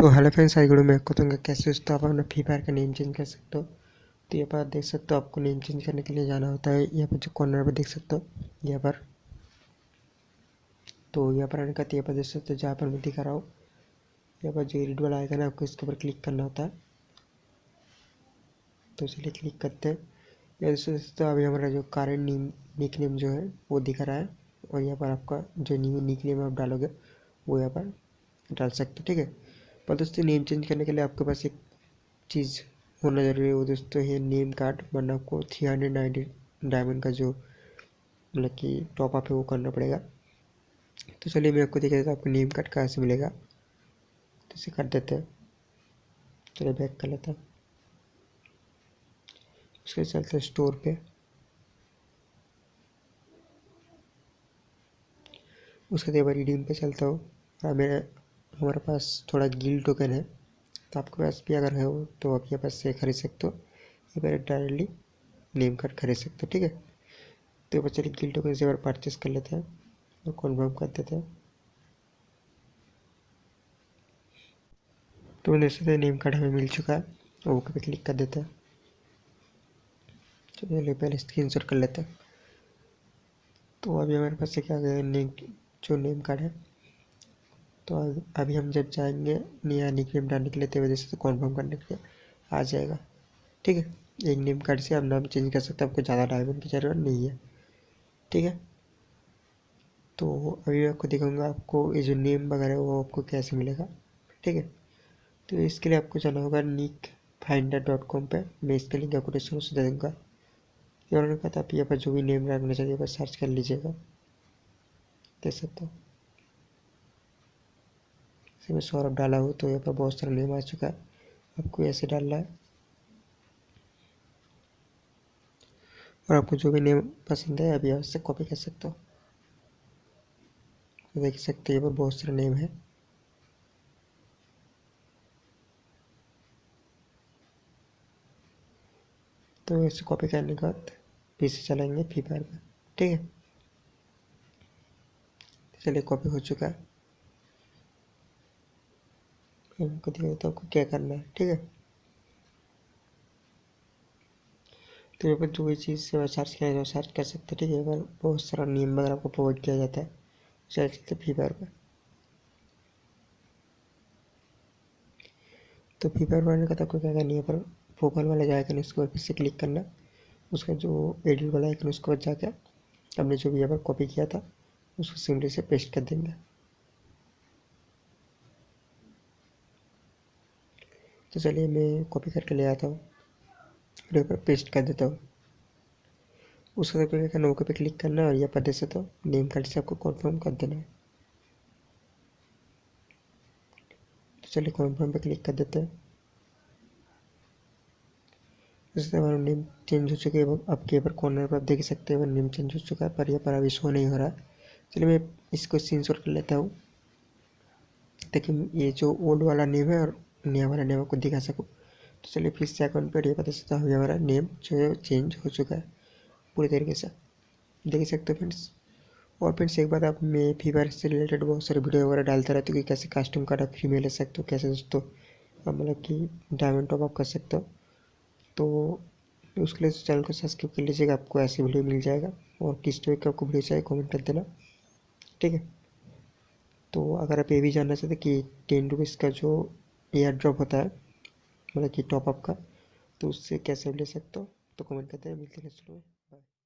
तो hello friends, आज video में आपको बताऊंगा कैसे दोस्तों आप अपना फ्री फायर का नेम चेंज कर सकते हो। तो यहाँ पर आप देख सकते हो, आपको नेम चेंज करने के लिए जाना होता है। यहाँ पर जो कॉर्नर पर देख सकते हो यहाँ पर, तो यहाँ पर आने का यहाँ पर देख सकते हो, जहाँ पर मैं दिखा रहा हूँ यहाँ पर जो एडिट वाला आएगा ना, आपको इसके ऊपर क्लिक करना होता है। तो चलिए क्लिक करते हैं। यहाँ देख सकते हो अभी हमारा जो करेंट निक नेम जो है वो दिख रहा है, और यहाँ पर आपका जो न्यू निक नेम आप डालोगे वो यहाँ पर डाल सकते हो। ठीक है, पर दोस्तों नेम चेंज करने के लिए आपके पास एक चीज़ होना जरूरी है, वो दोस्तों है नेम कार्ड। वरना आपको 390 डायमंड का जो मतलब कि टॉप अप है वो करना पड़ेगा। तो चलिए मैं आपको दिखा देता हूँ आपको नेम कार्ड कहाँ से मिलेगा। तो इसे कर देते हैं। चलिए बैक कर लेता हूँ। उसके चलते स्टोर पे, उसके बाद रिडीम पे चलता हूँ। मेरे हमारे पास थोड़ा गिल टोकन है, तो आपके पास भी अगर है वो तो आप यहाँ पास से खरीद सकते हो। ये पर डायरेक्टली नेम कार्ड खरीद सकते हो। ठीक है, तो बस चलिए गिल टोकन से बार परचेस कर लेते हैं और कन्फर्म कर देते हैं। तो जैसे नेम कार्ड हमें मिल चुका है, ओके पे क्लिक कर देते हैं। चलिए पहले स्क्रीनशॉट कर लेते हैं। तो अभी हमारे पास से क्या गया नेम, जो नेम कार्ड है। तो अभी हम जब जाएंगे नया निक नेम डालने के लिए, तो वजह से कन्फर्म करने के लिए आ जाएगा। ठीक है, एक नेम कार्ड से आप नाम चेंज कर सकते हैं, आपको ज़्यादा डायमंड की ज़रूरत नहीं है। ठीक है, तो अभी मैं आपको दिखाऊंगा आपको ये जो नेम वगैरह है वो आपको कैसे मिलेगा। ठीक है, तो इसके लिए आपको जाना होगा nickfinder.com पे। मैं इसका लिंक आपको डिस्क्रिप्शन में दे दूँगा। ये उन्होंने कहा था आप यहाँ पर जो भी नेम रखना चाहिए बस सर्च कर लीजिएगा, देख सकते हो। जैसे मैं सौरभ डाला हूँ तो यहाँ पर बहुत सारा नेम आ चुका है, आपको ऐसे डालना है। और आपको जो भी नेम पसंद है अभी यहाँ से कॉपी कर सकते हो। तो देख सकते हो यहाँ पर बहुत सारे नेम है। तो ऐसे कॉपी करने के बाद पीछे चलेंगे फ्री फायर में। ठीक है, चलिए कॉपी हो चुका है। आपको दिखा देता हूँ आपको क्या करना है। ठीक है, तो यहाँ पर जो भी चीज़ से सर्च किया जाए सर्च कर सकते हैं। ठीक है, यहाँ पर बहुत सारा नेम वगैरह आपको प्रोवाइड किया जाता है। चलते फ्री फायर पर। तो फ्री फायर बनाने का तो आपको क्या करना है, यहाँ पर प्रोफाइल वाला जाएगा, इसके बाद फिर से क्लिक करना। उसका जो एडिट वाला है उसके बाद जाकर हमने जो भी यहाँ पर कॉपी किया था उसको सिंपली से पेस्ट कर देंगे। तो चलिए मैं कॉपी करके ले आता हूँ और यहाँ पर पेस्ट कर देता हूँ। उसके बाद क्या करना, ओके पे क्लिक करना है और यहाँ पर दे सकते हो नेम कार्ड से आपको कन्फर्म कर देना है। तो चलिए कन्फर्म पे क्लिक कर देते हैं। जैसे हमारा नेम चेंज हो चुका है। आपके यहाँ पर कॉर्नर पर आप देख सकते हैं नेम चेंज हो चुका है, पर यहाँ पर अभी शो नहीं हो रहा है। चलिए मैं इसको स्क्रीनशॉट कर लेता हूँ ताकि ये जो ओल्ड वाला नेम है और नया वाला नेम आपको दिखा सकूँ। तो चलिए फिर से अकाउंट पर ये बता सकता हूँ हमारा नेम जो है चेंज हो चुका है पूरी तरीके से, देख सकते हो फ्रेंड्स। और फ्रेंड्स एक बात, आप मैं फ्री फायर से रिलेटेड बहुत सारे वीडियो वगैरह डालता रहता हूँ कि कैसे कस्टम कार्ड आप फ्री में ले सकते हो, कैसे दोस्तों आप मतलब कि डायमंड टॉप अप कर सकते हो। तो उसके लिए चैनल को सब्सक्राइब कर लीजिएगा, आपको ऐसी वीडियो मिल जाएगा। और किस टाइप का आपको वीडियो चाहिए कमेंट कर देना। ठीक है, तो अगर आप ये भी जानना चाहते कि 10 रुपीज़ का जो एयर ड्रॉप होता है मतलब कि टॉपअप का, तो उससे कैसे ले सकते हो तो कमेंट करते हैं। मिलते हैं नेक्स्ट वीडियो में।